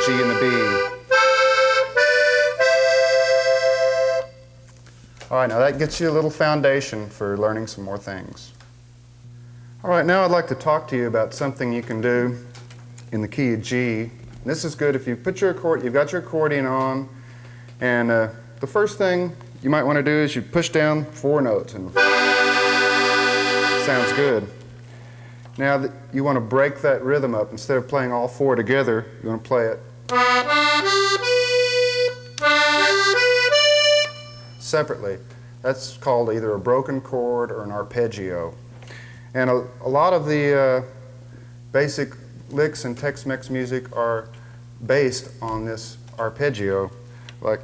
G and the B. All right, now that gets you a little foundation for learning some more things. All right, now I'd like to talk to you about something you can do in the key of G. This is good if you've got your accordion on, and the first thing you might want to do is you push down 4 notes, and sounds good. Now you want to break that rhythm up. Instead of playing all 4 together, you want to play it separately. That's called either a broken chord or an arpeggio. And a lot of the basic licks in Tex-Mex music are based on this arpeggio. Like,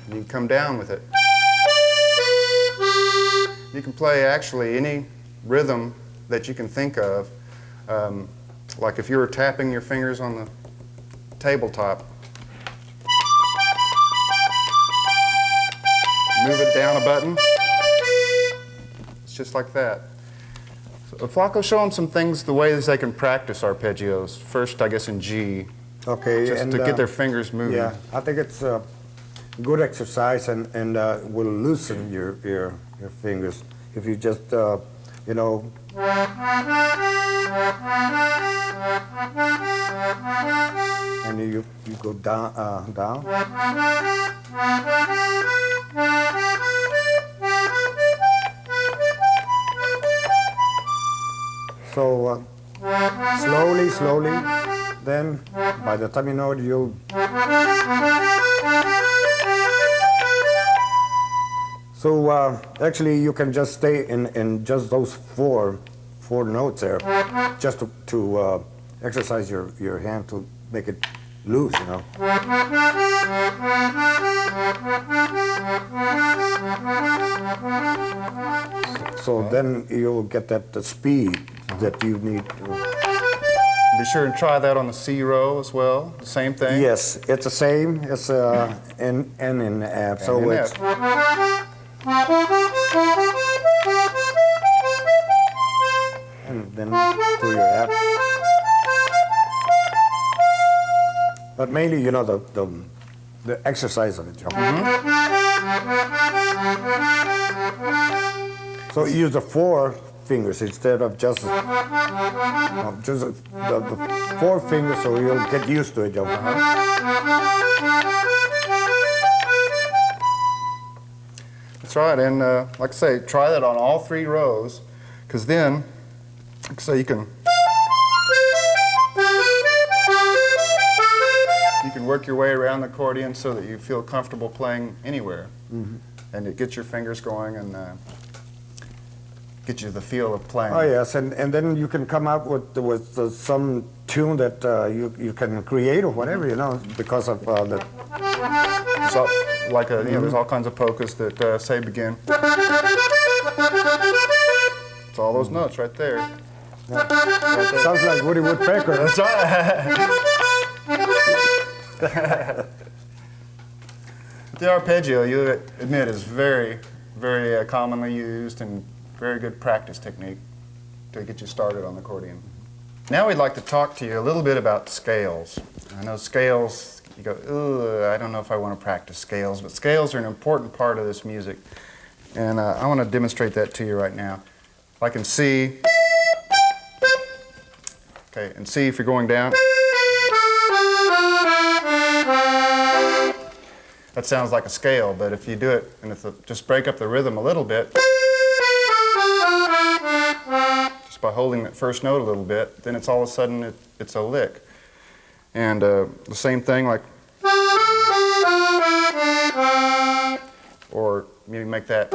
and you come down with it. You can play actually any rhythm that you can think of. Like if you were tapping your fingers on the tabletop, move it down a button. It's just like that. So Flaco, show them some things, the ways they can practice arpeggios. First, I guess in G. Okay. Just to get their fingers moving. Yeah, I think it's a good exercise and will loosen your fingers if you just, you know. And you go down, down. So slowly, slowly, then by the time you know it, you'll. So actually, you can just stay in just those four notes there, just to exercise your hand to make it loose, you know. So then you'll get the speed that you need. Be sure and try that on the C row as well. The same thing. Yes, it's the same. It's N in F. So it's. And then to your F. But mainly, you know, the exercise of it. So use the 4 fingers instead of just the 4 fingers, so you'll get used to it. That's right, and like I say, try that on all 3 rows, because then, like I say, you can work your way around the accordion so that you feel comfortable playing anywhere, and it gets your fingers going and get you the feel of playing. Oh yes, and then you can come up with some tune that you can create or whatever, you know, because of the. So, like you know, there's all kinds of polkas that say begin. It's all those notes right there. Yeah. Right there. Sounds like Woody Woodpecker. That's right. The arpeggio, you admit, is very, very commonly used and very good practice technique to get you started on the accordion. Now we'd like to talk to you a little bit about scales. I know scales, you go, ooh, I don't know if I want to practice scales, but scales are an important part of this music. And I want to demonstrate that to you right now. Like in C, okay, in C if you're going down, that sounds like a scale, but if you do it and just break up the rhythm a little bit, just by holding that first note a little bit, then it's all of a sudden it's a lick. And the same thing, like, or maybe make that.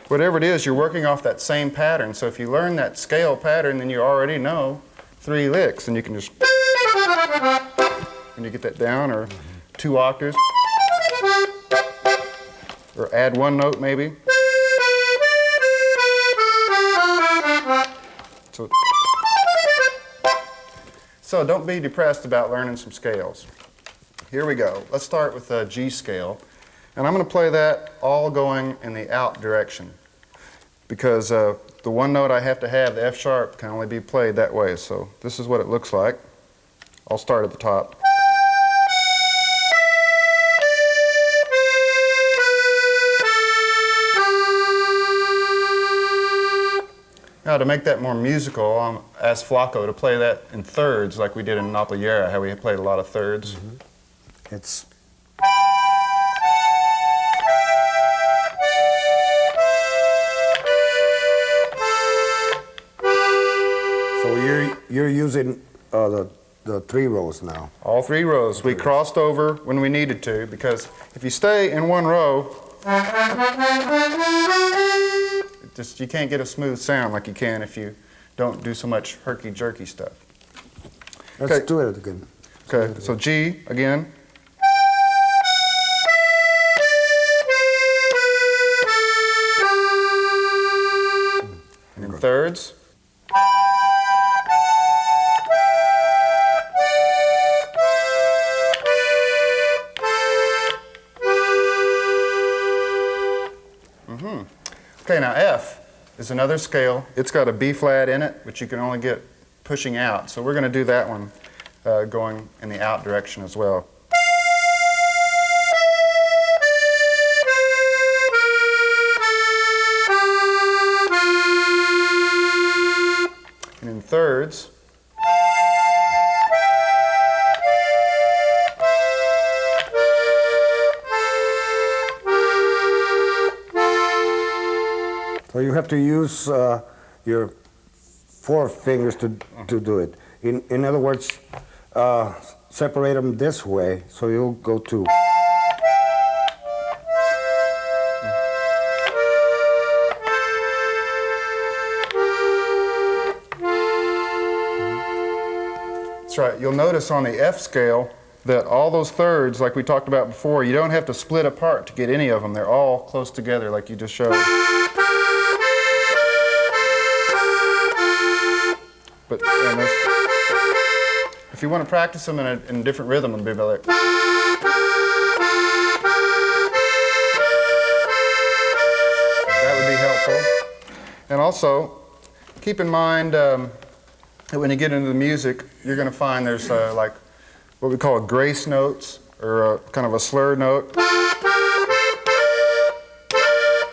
Whatever it is, you're working off that same pattern. So if you learn that scale pattern, then you already know 3 licks, and you can just. When you get that down, or 2 octaves, or add 1 note maybe. So don't be depressed about learning some scales. Here we go. Let's start with the G scale, and I'm going to play that all going in the out direction, because the one note I have to have, the F sharp, can only be played that way. So this is what it looks like. I'll start at the top. Now to make that more musical, I asked Flaco to play that in thirds like we did in Napoliera, how we played a lot of thirds. It's so you're using the 3 rows now. All 3 rows. We crossed over when we needed to, because if you stay in one row, you can't get a smooth sound like you can if you don't do so much herky-jerky stuff. Let's do it again. Okay, so G again. And in thirds. Okay, now F is another scale. It's got a B flat in it, which you can only get pushing out. So we're going to do that one going in the out direction as well. And in thirds. So you have to use your 4 fingers to do it. In other words, separate them this way, so you'll go to. That's right. You'll notice on the F scale that all those thirds, like we talked about before, you don't have to split apart to get any of them. They're all close together like you just showed. But if you want to practice them in a different rhythm, it'll be like. That would be helpful. And also, keep in mind that when you get into the music, you're going to find there's like what we call grace notes, or kind of a slur note.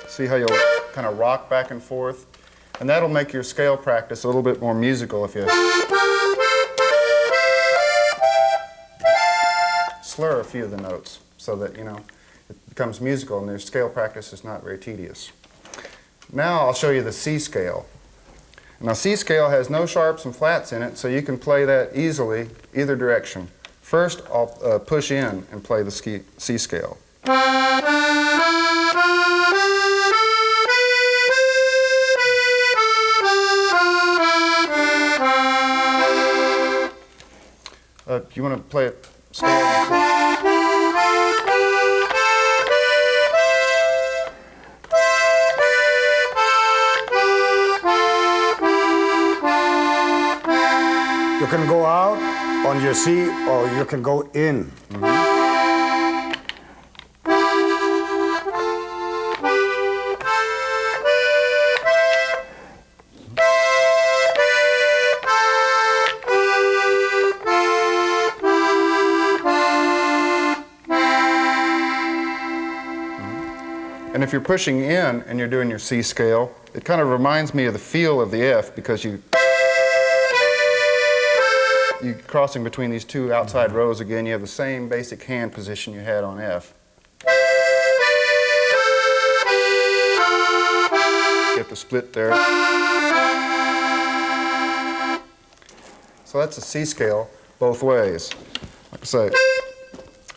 See how you'll kind of rock back and forth? And that'll make your scale practice a little bit more musical if you slur a few of the notes so that, it becomes musical and your scale practice is not very tedious. Now I'll show you the C scale. Now C scale has no sharps and flats in it, so you can play that easily either direction. First I'll push in and play the C scale. You want to play it scale? You can go out on your C, or you can go in. And if you're pushing in and you're doing your C scale, it kind of reminds me of the feel of the F, because you're crossing between these 2 outside rows again. You have the same basic hand position you had on F. You have to split there. So that's a C scale both ways. Like I say,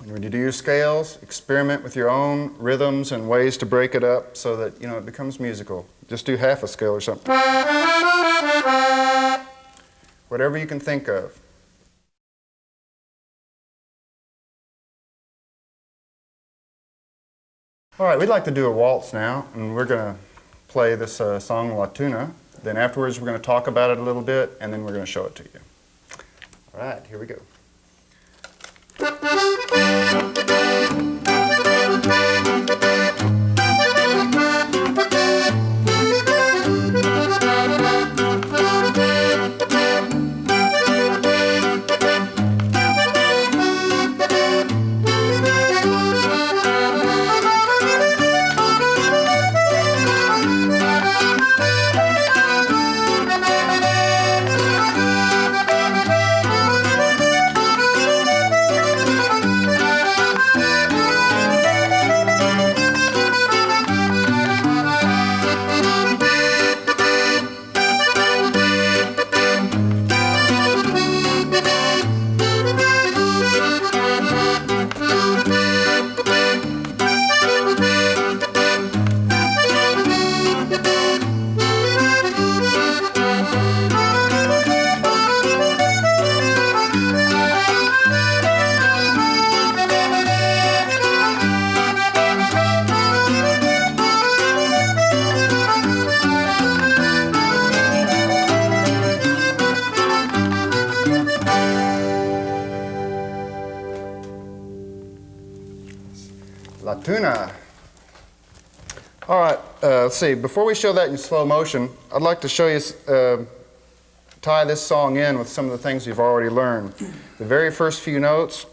when you do your scales, experiment with your own rhythms and ways to break it up so that, it becomes musical. Just do half a scale or something. Whatever you can think of. All right, we'd like to do a waltz now, and we're going to play this song La Tuna. Then afterwards we're going to talk about it a little bit, and then we're going to show it to you. All right, here we go. La Tuna. All right, let's see. Before we show that in slow motion, I'd like to show you, tie this song in with some of the things you've already learned. The very first few notes.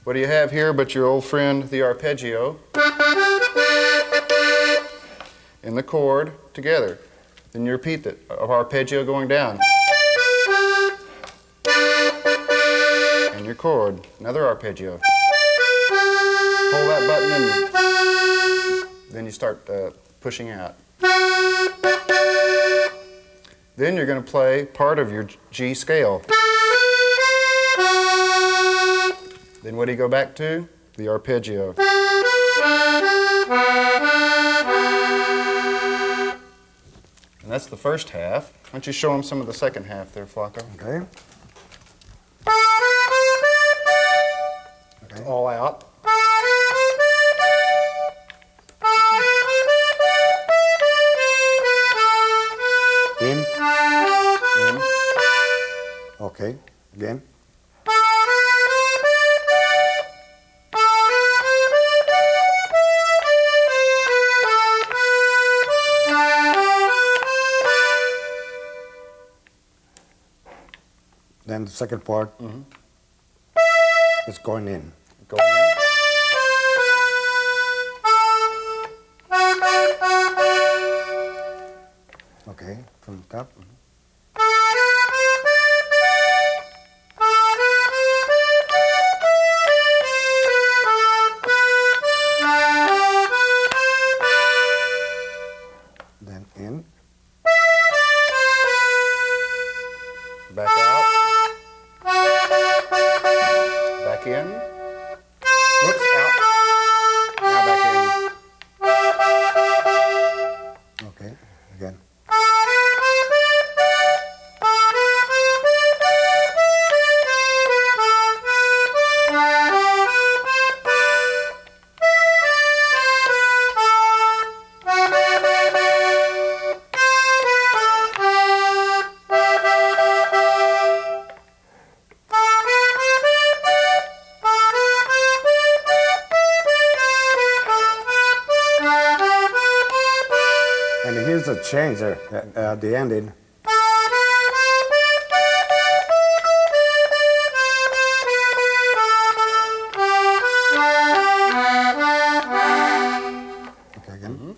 What do you have here but your old friend, the arpeggio, and the chord together. Then you repeat that, of arpeggio going down. And your chord, another arpeggio. Hold that button and then you start pushing out. Then you're going to play part of your G scale. Then what do you go back to? The arpeggio. And that's the first half. Why don't you show them some of the second half there, Flaco? Okay. Okay. All out. In. In. Okay. Again. Then the second part is going in. Going in. Okay, from the top. Then in. Back out. Back in. Whoops, out. Now back in. Okay, again. And here's a change there at the ending. Okay, again.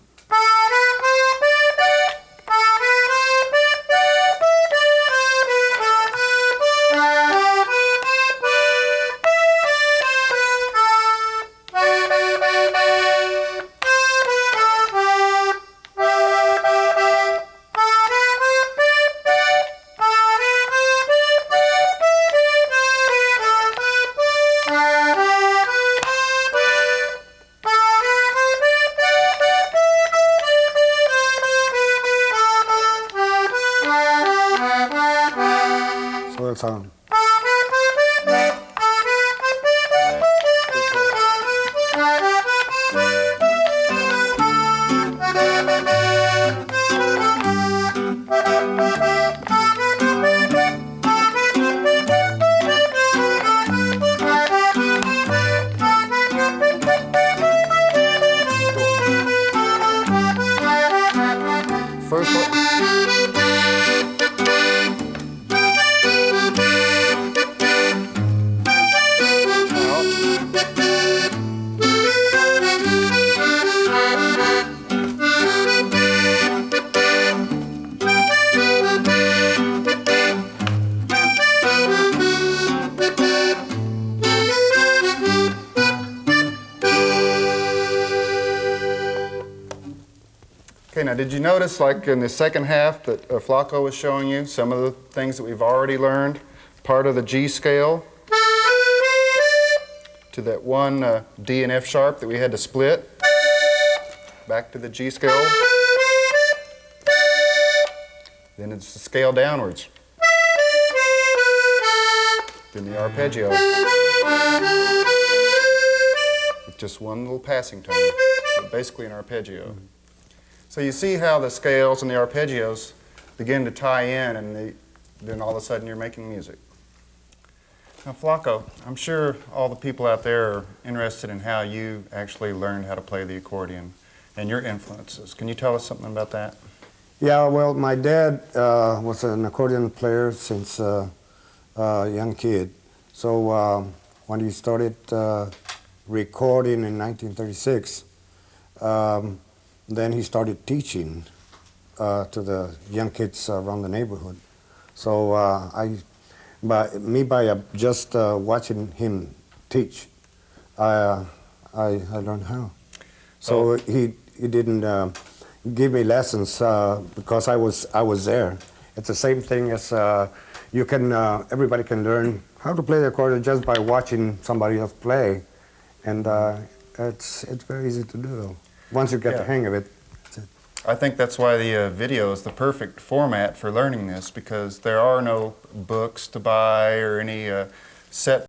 Swell sound. First one. Okay, now did you notice, like in the second half that Flaco was showing you, some of the things that we've already learned? Part of the G scale to that one D and F sharp that we had to split. Back to the G scale. Then it's the scale downwards. Then the arpeggio. With just one little passing tone, but basically an arpeggio. So you see how the scales and the arpeggios begin to tie in, and then all of a sudden you're making music. Now, Flaco, I'm sure all the people out there are interested in how you actually learned how to play the accordion and your influences. Can you tell us something about that? Yeah, well, my dad was an accordion player since a young kid. So when he started recording in 1936, then he started teaching to the young kids around the neighborhood. So by just watching him teach, I learned how. So he didn't give me lessons because I was there. It's the same thing as you can everybody can learn how to play the accordion just by watching somebody else play, and it's very easy to do. Once you get the hang of it. I think that's why the video is the perfect format for learning this, because there are no books to buy or any set